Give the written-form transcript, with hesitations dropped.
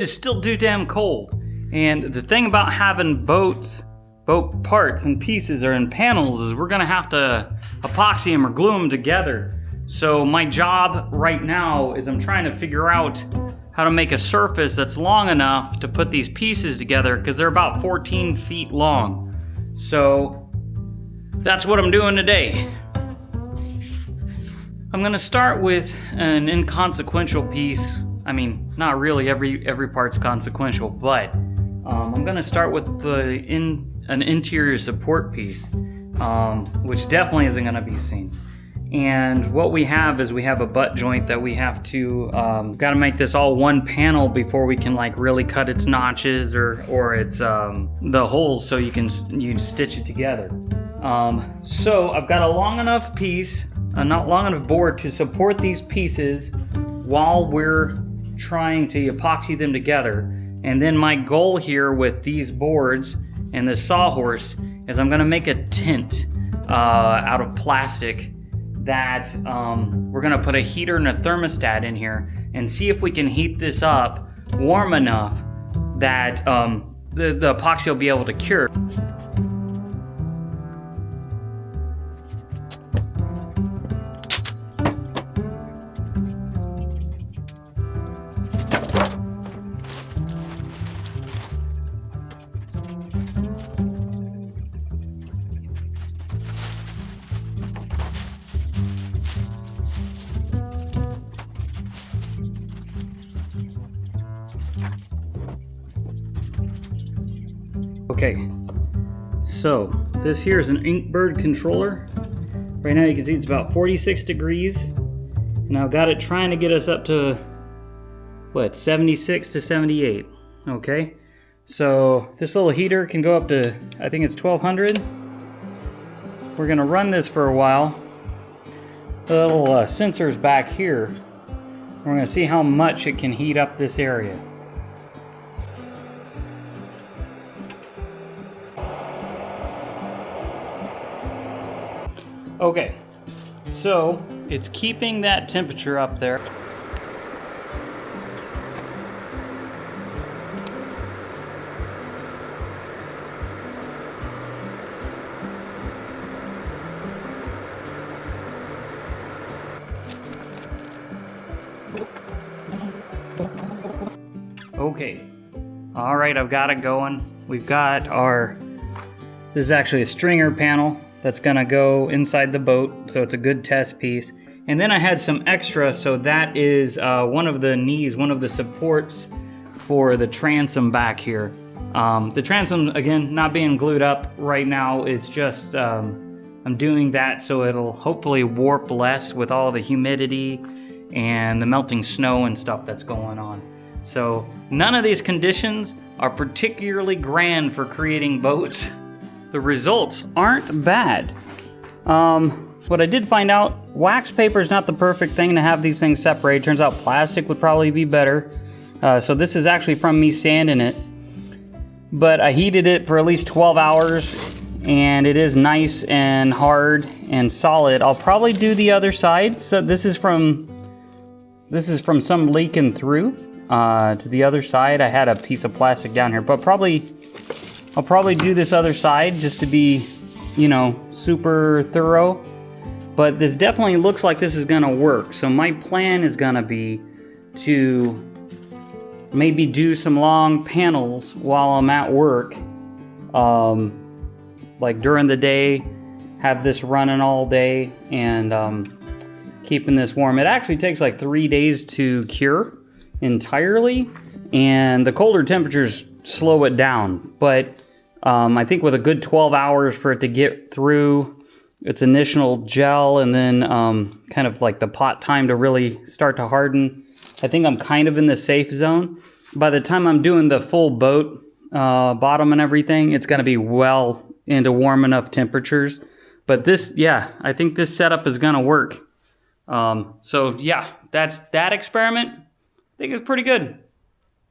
It's still too damn cold. And the thing about having boat parts and pieces or in panels is we're gonna have to epoxy them or glue them together. So my job right now is I'm trying to figure out how to make a surface that's long enough to put these pieces together, because they're about 14 feet long. So that's what I'm doing today. I'm gonna start with an inconsequential piece. I mean, not really, every part's consequential, but I'm gonna start with an interior support piece, which definitely isn't gonna be seen. And what we have is we have a butt joint that we have to, gotta make this all one panel before we can like really cut its notches or its, the holes so you stitch it together. So I've got a long enough piece, not long enough board to support these pieces while we're trying to epoxy them together. And then my goal here with these boards and this sawhorse is I'm gonna make a tent out of plastic that we're gonna put a heater and a thermostat in here and see if we can heat this up warm enough that the epoxy will be able to cure. Okay, so this here is an Inkbird controller. Right now you can see it's about 46 degrees. And I've got it trying to get us up to, what, 76 to 78, okay? So this little heater can go up to, I think it's 1200. We're gonna run this for a while. The little sensor's back here. We're gonna see how much it can heat up this area. Okay, so it's keeping that temperature up there. Okay, all right, I've got it going. We've got this is actually a stringer panel that's gonna go inside the boat, so it's a good test piece. And then I had some extra, so that is one of the knees, one of the supports for the transom back here. The transom, again, not being glued up right now, it's just, I'm doing that so it'll hopefully warp less with all the humidity and the melting snow and stuff that's going on. So none of these conditions are particularly grand for creating boats. The results aren't bad. What I did find out, wax paper is not the perfect thing to have these things separate. Turns out plastic would probably be better. So this is actually from me sanding it. But I heated it for at least 12 hours and it is nice and hard and solid. I'll probably do the other side. So this is from some leaking through to the other side. I had a piece of plastic down here, but I'll probably do this other side just to be, you know, super thorough. But this definitely looks like this is gonna work. So my plan is gonna be to maybe do some long panels while I'm at work. Like during the day, have this running all day and keeping this warm. It actually takes like 3 days to cure entirely, and the colder temperatures slow it down. But I think with a good 12 hours for it to get through its initial gel and then kind of like the pot time to really start to harden, I think I'm kind of in the safe zone. By the time I'm doing the full boat bottom and everything, it's gonna be well into warm enough temperatures. But this, yeah, I think this setup is gonna work. So yeah, that's that experiment. I think it's pretty good.